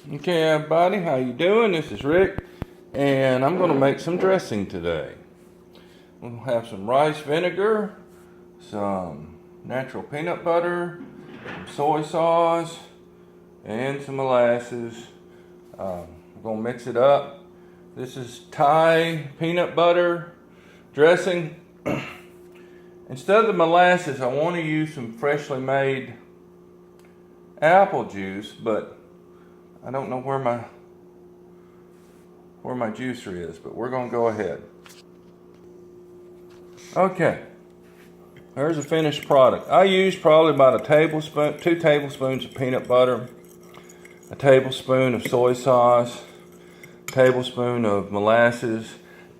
Okay, everybody, how you doing? This is Rick, and I'm going to make some dressing today. We'll have some rice vinegar, some natural peanut butter, some soy sauce, and some molasses. We're going to mix it up. This is Thai peanut butter dressing. Instead of the molasses, I want to use some freshly made apple juice, but I don't know where my juicer is, but we're going to go ahead. Okay, there's a finished product. I used probably about 2 tablespoons of peanut butter, a tablespoon of soy sauce, a tablespoon of molasses,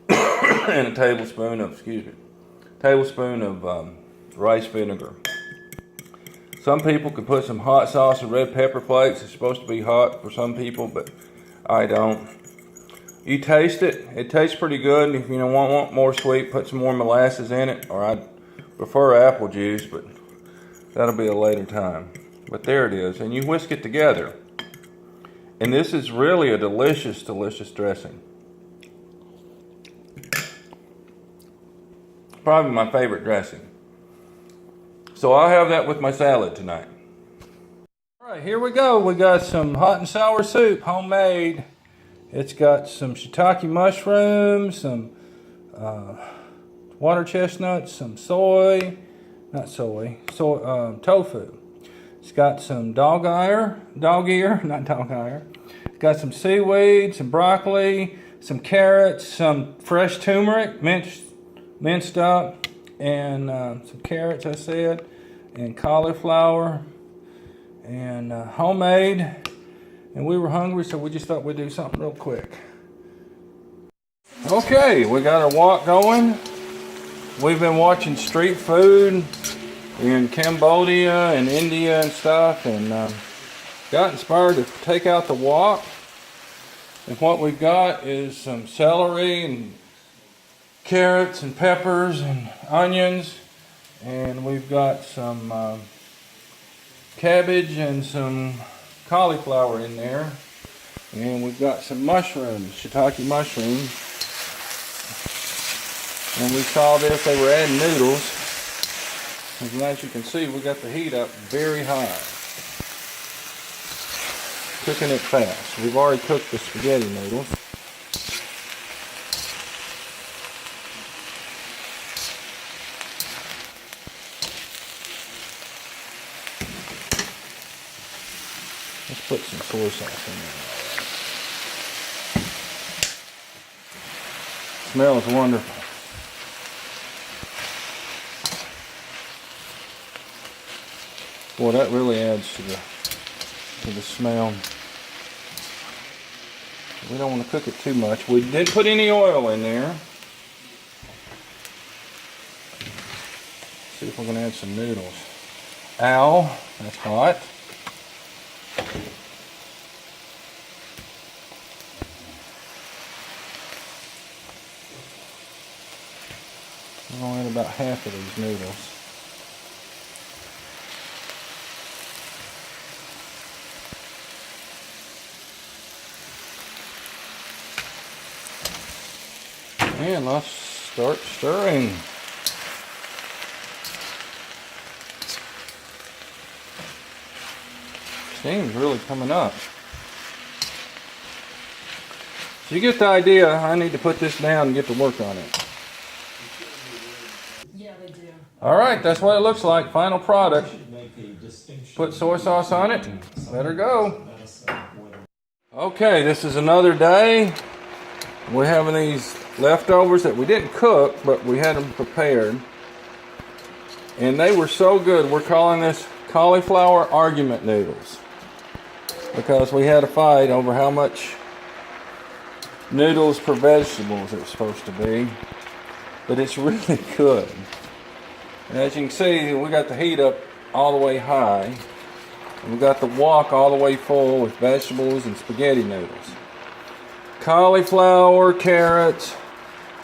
and a tablespoon of rice vinegar. Some people can put some hot sauce and red pepper flakes. It's supposed to be hot for some people, but I don't. You taste it. It tastes pretty good. If you want more sweet, put some more molasses in it. Or I prefer apple juice, but that'll be a later time. But there it is. And you whisk it together. And this is really a delicious, delicious dressing. Probably my favorite dressing. So I'll have that with my salad tonight. All right, here we go. We got some hot and sour soup, homemade. It's got some shiitake mushrooms, some water chestnuts, some tofu. It's got some dog ear. It's got some seaweed, some broccoli, some carrots, some fresh turmeric, minced up, and some carrots, I said, and cauliflower, and homemade. And we were hungry, so we just thought we'd do something real quick. Okay, we got our walk going. We've been watching street food in Cambodia and India and stuff, and got inspired to take out the wok. And what we've got is some celery and carrots and peppers and onions, and we've got some cabbage and some cauliflower in there, and we've got some mushrooms, shiitake mushrooms, and we saw this, they were adding noodles, and as you can see, we got the heat up very high, cooking it fast. We've already cooked the spaghetti noodles. Let's put some soy sauce in there. Smells wonderful. Boy, that really adds to the smell. We don't want to cook it too much. We didn't put any oil in there. See if we're going to add some noodles. Ow, that's hot. I'm going to add about half of these noodles. And let's start stirring. Steam's really coming up. So you get the idea. I need to put this down and get to work on it. Yeah, they do. Alright, that's what it looks like. Final product. Put soy sauce on it. Let her go. Okay, this is another day. We're having these leftovers that we didn't cook, but we had them prepared. And they were so good. We're calling this cauliflower argument noodles, because we had a fight over how much noodles per vegetables it was supposed to be. But it's really good. And as you can see, we got the heat up all the way high. And we got the wok all the way full with vegetables and spaghetti noodles. Cauliflower, carrots,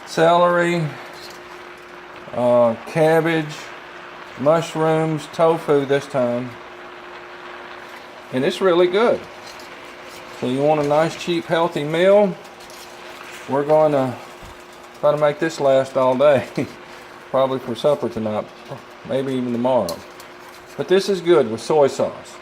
celery, cabbage, mushrooms, tofu this time. And it's really good. So you want a nice, cheap, healthy meal. We're going to try to make this last all day. Probably for supper tonight, maybe even tomorrow. But this is good with soy sauce.